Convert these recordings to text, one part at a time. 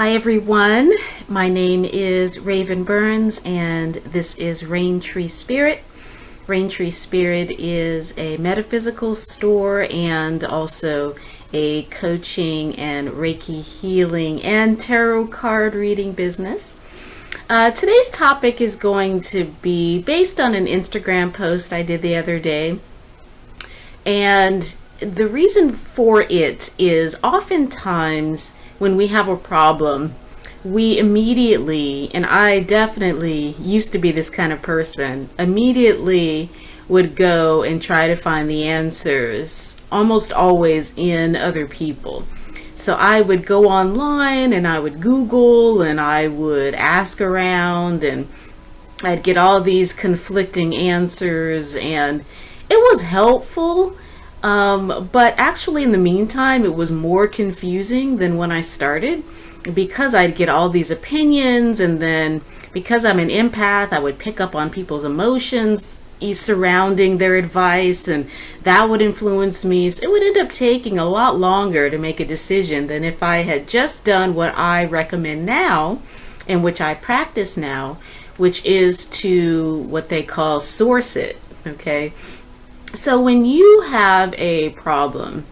Hi everyone, my name is Raven Burns and this is Rain Tree Spirit. Rain Tree Spirit is a metaphysical store and also a coaching and Reiki healing and tarot card reading business. Today's topic is going to be based on an Instagram post I did the other day, and the reason for it is oftentimes when we have a problem, we immediately, and I definitely used to be this kind of person, immediately would go and try to find the answers, almost always in other people. So I would go online and I would Google and I would ask around and I'd get all these conflicting answers, and it was helpful. But actually in the meantime, it was more confusing than when I started, because I'd get all these opinions, and then because I'm an empath, I would pick up on people's emotions surrounding their advice, and that would influence me. So it would end up taking a lot longer to make a decision than if I had just done what I recommend now and which I practice now, which is to what they call source it. Okay. So when you have a problem,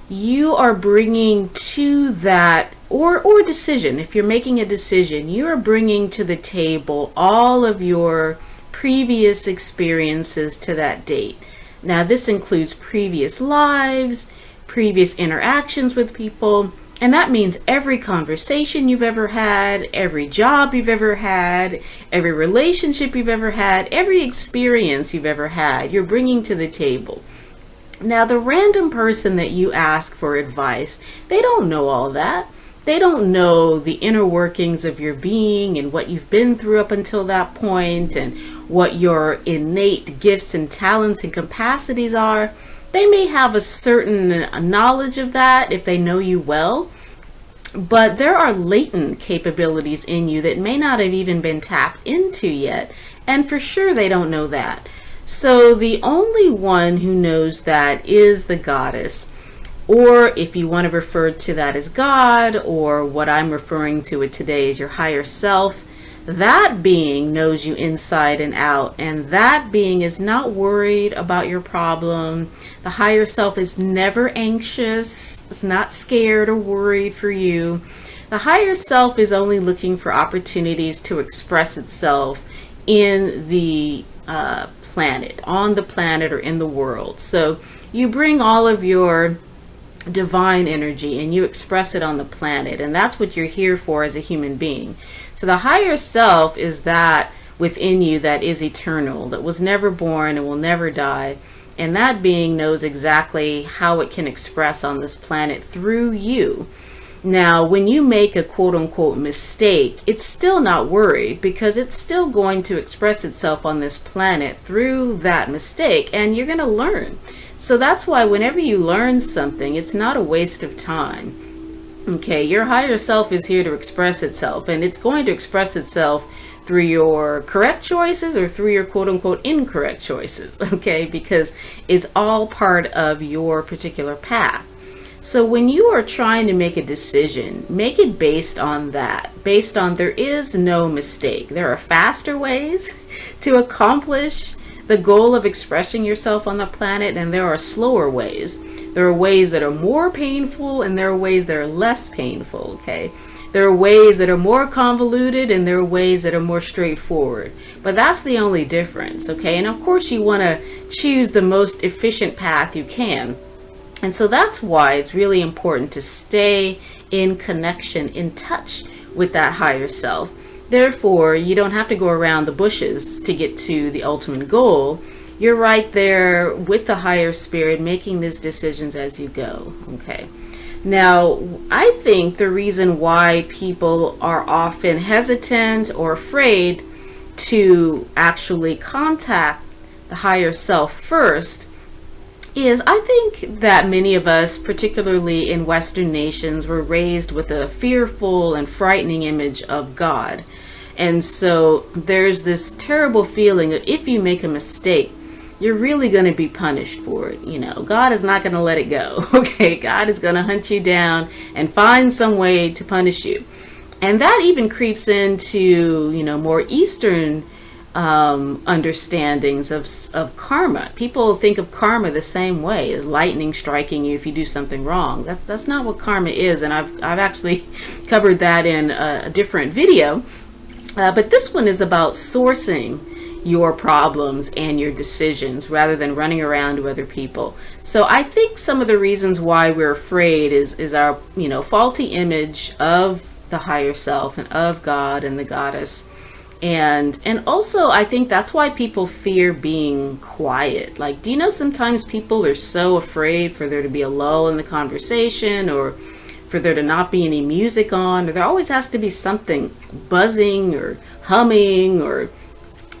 you are bringing to that, or decision, if you're making a decision, you are bringing to the table all of your previous experiences to that date. Now, this includes previous lives, previous interactions with people, and that means every conversation you've ever had, every job you've ever had, every relationship you've ever had, every experience you've ever had, you're bringing to the table. Now, the random person that you ask for advice, they don't know all that. They don't know the inner workings of your being and what you've been through up until that point and what your innate gifts and talents and capacities are. They may have a certain knowledge of that if they know you well, but there are latent capabilities in you that may not have even been tapped into yet, and for sure they don't know that. So the only one who knows that is the goddess, or if you want to refer to that as God, or what I'm referring to it today as your higher self. That being knows you inside and out, and that being is not worried about your problem. The higher self is never anxious, it's not scared or worried for you. The higher self is only looking for opportunities to express itself in the planet, on the planet or in the world. So you bring all of your divine energy and you express it on the planet, and that's what you're here for as a human being. So the higher self is that within you that is eternal, that was never born and will never die, and that being knows exactly how it can express on this planet through you. Now, when you make a quote-unquote mistake, it's still not worried, because it's still going to express itself on this planet through that mistake, and you're going to learn. So that's why whenever you learn something, it's not a waste of time. Okay, your higher self is here to express itself, and it's going to express itself through your correct choices or through your quote-unquote incorrect choices, okay, because it's all part of your particular path. So when you are trying to make a decision, make it based on that, based on there is no mistake. There are faster ways to accomplish the goal of expressing yourself on the planet, and there are slower ways. There are ways that are more painful, and there are ways that are less painful, okay? There are ways that are more convoluted, and there are ways that are more straightforward. But that's the only difference, okay? And of course you want to choose the most efficient path you can. And so that's why it's really important to stay in connection, in touch with that higher self. Therefore, you don't have to go around the bushes to get to the ultimate goal. You're right there with the higher spirit, making these decisions as you go. Okay. Now, I think the reason why people are often hesitant or afraid to actually contact the higher self first is, I think that many of us, particularly in Western nations, were raised with a fearful and frightening image of God. And so there's this terrible feeling that if you make a mistake, you're really going to be punished for it. God is not going to let it go. Okay, God is going to hunt you down and find some way to punish you. And that even creeps into, more Eastern understandings of karma. People think of karma the same way, as lightning striking you if you do something wrong. That's not what karma is, and I've actually covered that in a different video. But this one is about sourcing your problems and your decisions rather than running around to other people. So I think some of the reasons why we're afraid is our faulty image of the higher self and of God and the goddess. And also, I think that's why people fear being quiet. Like, do you know sometimes people are so afraid for there to be a lull in the conversation, or for there to not be any music on, or there always has to be something buzzing or humming or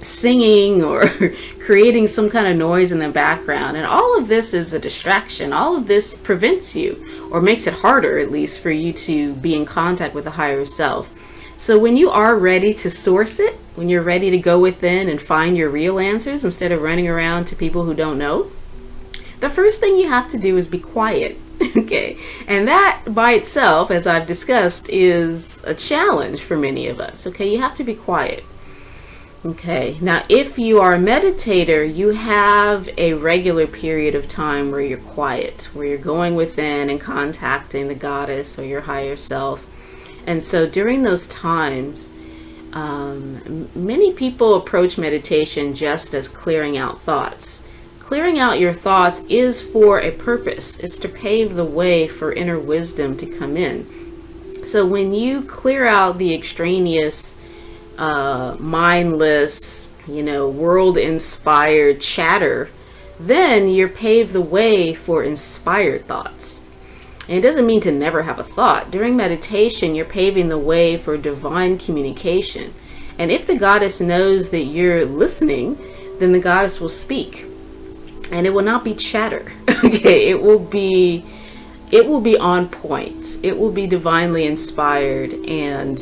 singing or creating some kind of noise in the background. And all of this is a distraction. All of this prevents you, or makes it harder at least, for you to be in contact with the higher self. So when you are ready to source it, when you're ready to go within and find your real answers instead of running around to people who don't know, the first thing you have to do is be quiet. Okay, and that by itself, as I've discussed, is a challenge for many of us. Okay, you have to be quiet. Okay, now if you are a meditator, you have a regular period of time where you're quiet, where you're going within and contacting the goddess or your higher self. And so during those times, many people approach meditation just as clearing out thoughts. Clearing out your thoughts is for a purpose. It's to pave the way for inner wisdom to come in. So when you clear out the extraneous, mindless, world-inspired chatter, then you're paved the way for inspired thoughts. And it doesn't mean to never have a thought. During meditation, you're paving the way for divine communication. And if the goddess knows that you're listening, then the goddess will speak. And it will not be chatter. Okay, it will be on point. It will be divinely inspired, and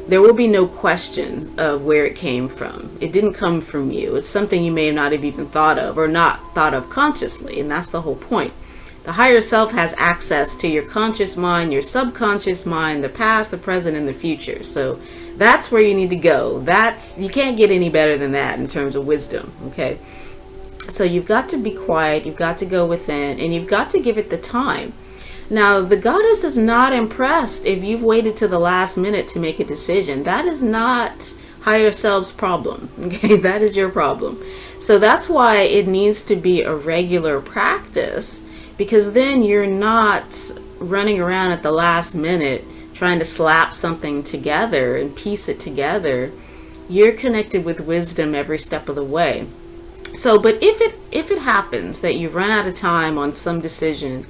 there will be no question of where it came from. It didn't come from you. It's something you may not have even thought of, or not thought of consciously, and that's the whole point. The higher self has access to your conscious mind, your subconscious mind, the past, the present, and the future. So that's where you need to go. You can't get any better than that in terms of wisdom, okay? So you've got to be quiet, you've got to go within, and you've got to give it the time. Now, the goddess is not impressed if you've waited to the last minute to make a decision. That is not higher self's problem, okay? That is your problem. So that's why it needs to be a regular practice, because then you're not running around at the last minute trying to slap something together and piece it together. You're connected with wisdom every step of the way. So, but if it happens that you run out of time on some decision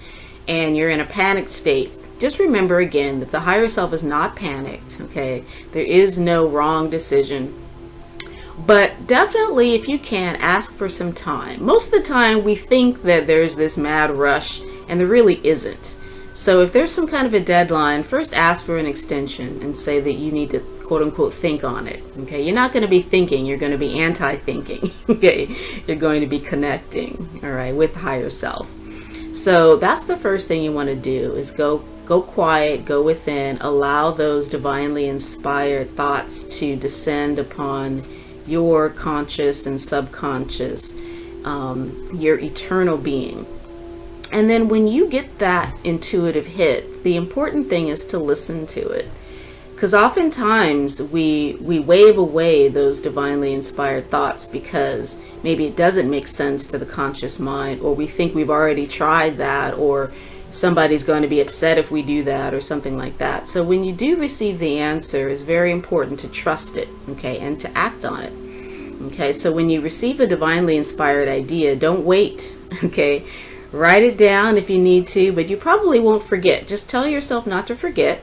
and you're in a panic state, just remember again that the higher self is not panicked, okay? There is no wrong decision. But definitely, if you can, ask for some time. Most of the time, we think that there's this mad rush, and there really isn't. So if there's some kind of a deadline, first ask for an extension and say that you need to, quote unquote, think on it. Okay, you're not going to be thinking, you're going to be anti-thinking. Okay, you're going to be connecting, all right, with higher self. So that's the first thing you want to do, is go quiet, go within, allow those divinely inspired thoughts to descend upon your conscious and subconscious, your eternal being. And then when you get that intuitive hit, the important thing is to listen to it. Because oftentimes we wave away those divinely inspired thoughts because maybe it doesn't make sense to the conscious mind, or we think we've already tried that, or somebody's going to be upset if we do that, or something like that. So when you do receive the answer, it's very important to trust it, okay, and to act on it. Okay, so when you receive a divinely inspired idea, don't wait, okay? Write it down if you need to, but you probably won't forget. Just tell yourself not to forget.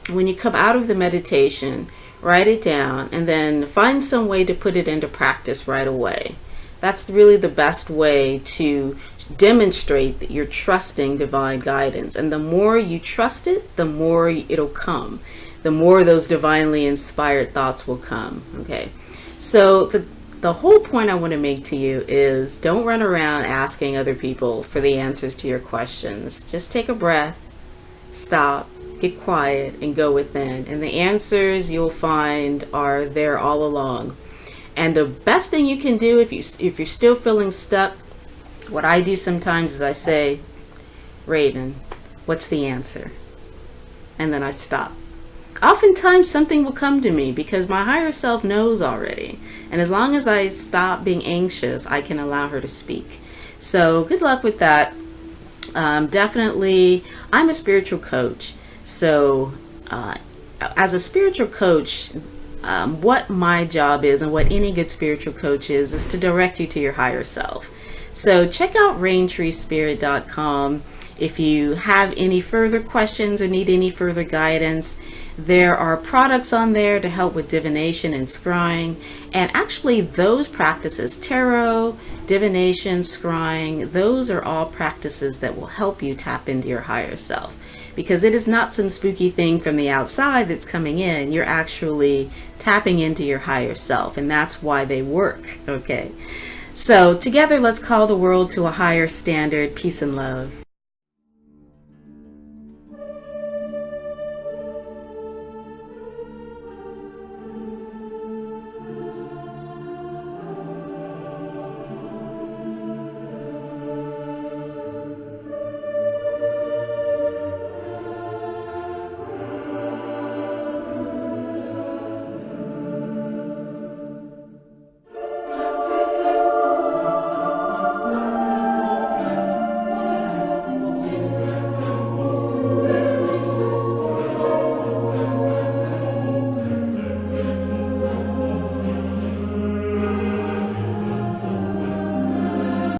When you come out of the meditation, write it down, and then find some way to put it into practice right away. That's really the best way to demonstrate that you're trusting divine guidance. And the more you trust it, the more it'll come. The more those divinely inspired thoughts will come, okay? So The whole point I want to make to you is don't run around asking other people for the answers to your questions. Just take a breath, stop, get quiet, and go within. And the answers you'll find are there all along. And the best thing you can do if you're still feeling stuck, what I do sometimes is I say, Raven, what's the answer? And then I stop. Oftentimes something will come to me because my higher self knows already. And as long as I stop being anxious, I can allow her to speak. So good luck with that. Definitely, I'm a spiritual coach. So as a spiritual coach, what my job is and what any good spiritual coach is to direct you to your higher self. So check out RainTreeSpirit.com. If you have any further questions or need any further guidance, there are products on there to help with divination and scrying. And actually those practices, tarot, divination, scrying, those are all practices that will help you tap into your higher self. Because it is not some spooky thing from the outside that's coming in. You're actually tapping into your higher self, and that's why they work, okay? So together, let's call the world to a higher standard. Peace and love.